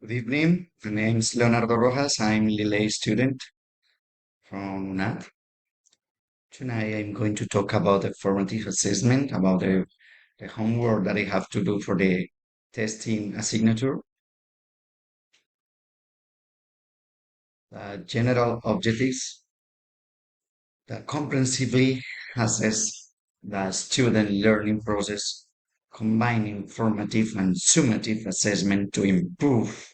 Good evening. My name is Leonardo Rojas. I'm Lilay student from UNAT. Tonight I'm going to talk about the formative assessment, about the homework that I have to do for the testing signature. The general objectives that comprehensively assess the student learning process, combining formative and summative assessment to improve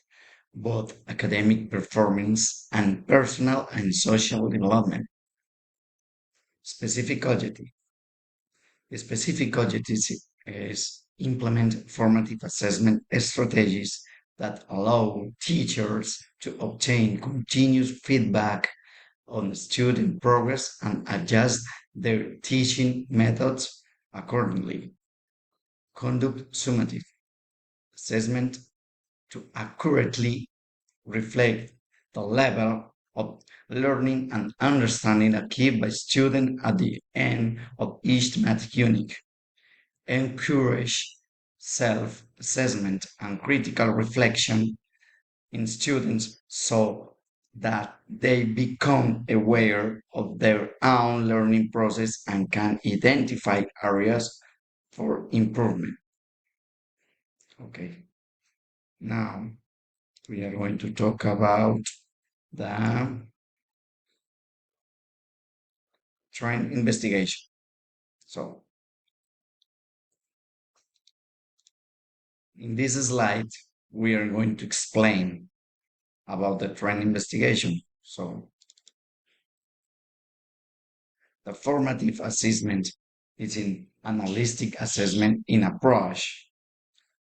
both academic performance and personal and social development. Specific objective. The specific objective is implement formative assessment strategies that allow teachers to obtain continuous feedback on student progress and adjust their teaching methods accordingly. Conduct summative assessment to accurately reflect the level of learning and understanding achieved by students at the end of each math unit. Encourage self-assessment and critical reflection in students so that they become aware of their own learning process and can identify areas for improvement. Okay, now we are going to talk about the trend investigation. So in this slide, we are going to explain about the trend investigation. So the formative assessment is an analytic assessment in approach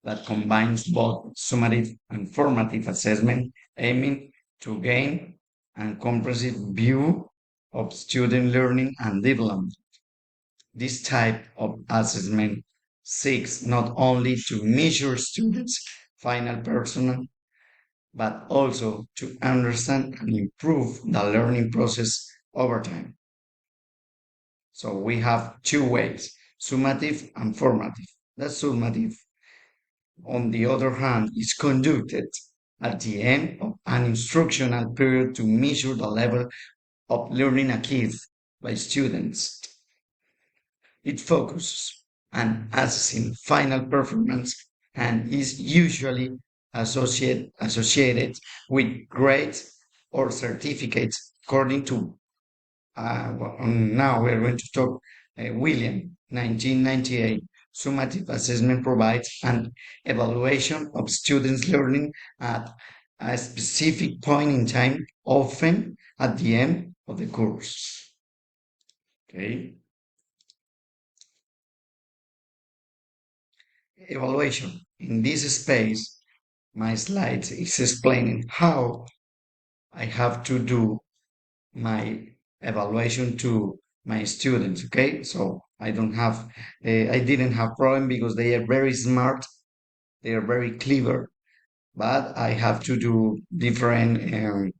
that combines both summative and formative assessment, aiming to gain a comprehensive view of student learning and development. This type of assessment seeks not only to measure students' final performance, but also to understand and improve the learning process over time. So we have two ways, summative and formative. The summative, on the other hand, is conducted at the end of an instructional period to measure the level of learning achieved by students. It focuses on assessing final performance and is usually associated with grades or certificates according to now we're going to talk William, 1998. Summative assessment provides an evaluation of students' learning at a specific point in time, often at the end of the course. Okay. Evaluation. In this space, my slides is explaining how I have to do my evaluation to my students. Okay, so I didn't have problem because they are very smart, they are very clever, but I have to do different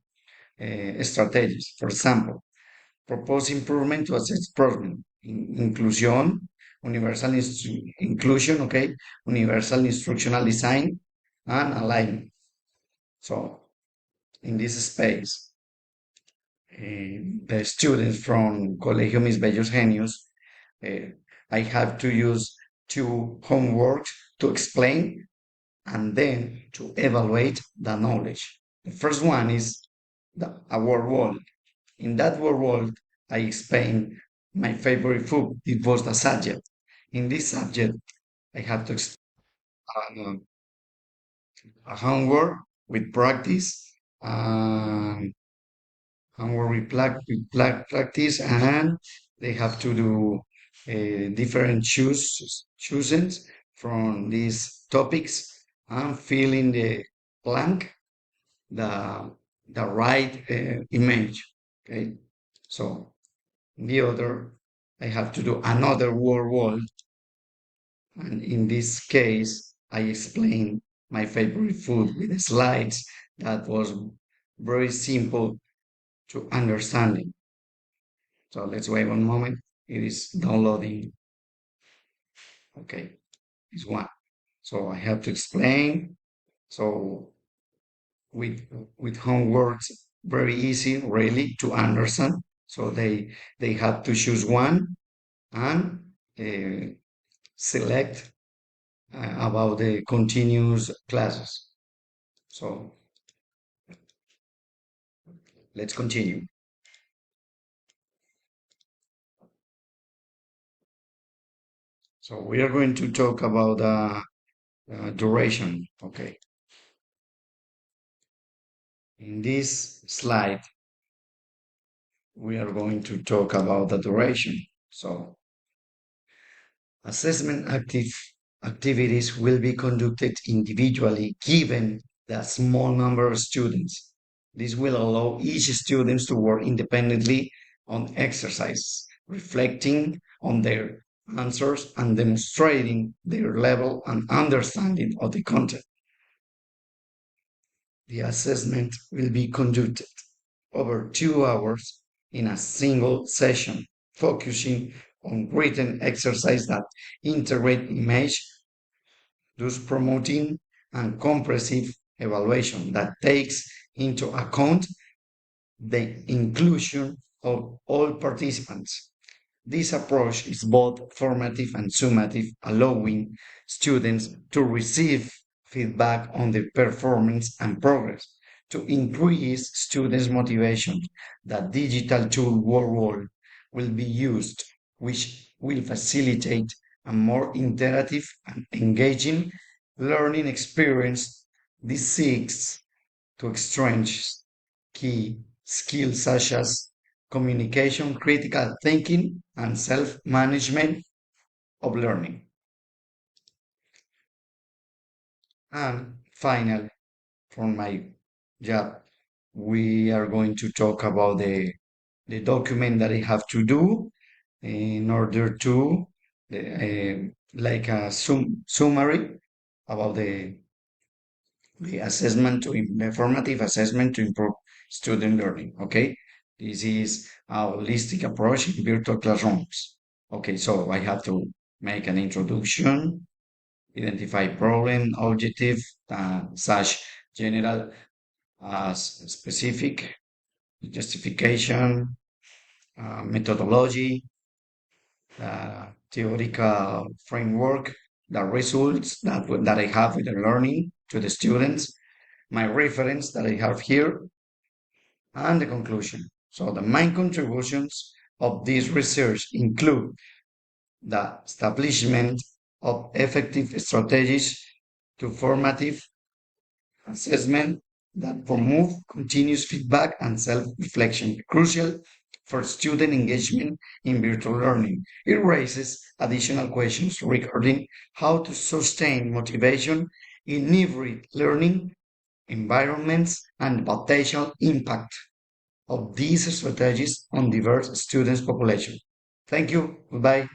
strategies. For example, propose improvement to assess improvement, inclusion, inclusion, okay, universal instructional design, and alignment. So in this space, the students from Colegio Mis Bellos Genios, uh, I have to use two homeworks to explain and then to evaluate the knowledge. The first one is our world. In that world, I explain my favorite food. It was the subject. In this subject, I have to explain a homework with practice, um, homework with practice, and they have to do different chooses from these topics and fill in the blank the right image. Okay, so the other I have to do another word, and in this case I explain my favorite food with slides that was very simple to understanding. So let's wait one moment. It is downloading. Okay, it's one. So I have to explain. So with with homeworks very easy, really, to understand. So they had to choose one and select about the continuous classes. So let's continue. So we are going to talk about duration. Okay. In this slide, we are going to talk about the duration. So assessment activities will be conducted individually given the small number of students. This will allow each student to work independently on exercises, reflecting on their answers and demonstrating their level and understanding of the content. The assessment will be conducted over 2 hours in a single session, focusing on written exercise that integrate image, thus promoting and comprehensive evaluation that takes into account the inclusion of all participants. This approach is both formative and summative, allowing students to receive feedback on their performance and progress. To increase students' motivation, the digital tool worldwide will be used, which will facilitate a more interactive and engaging learning experience. This seeks to exchange key skills such as communication, critical thinking, and self management of learning. And finally, from my job, we are going to talk about the document that I have to do in order to like a summary about the assessment to the formative assessment to improve student learning. Okay, this is a holistic approach in virtual classrooms. Okay, so I have to make an introduction, identify problem, objective, such general as specific, justification, methodology, theoretical framework, the results that I have with the learning to the students, my reference that I have here, and the conclusion. So the main contributions of this research include the establishment of effective strategies to formative assessment that promote continuous feedback and self-reflection, crucial for student engagement in virtual learning. It raises additional questions regarding how to sustain motivation in hybrid learning environments and potential impact of these strategies on diverse students population. Thank you. Goodbye.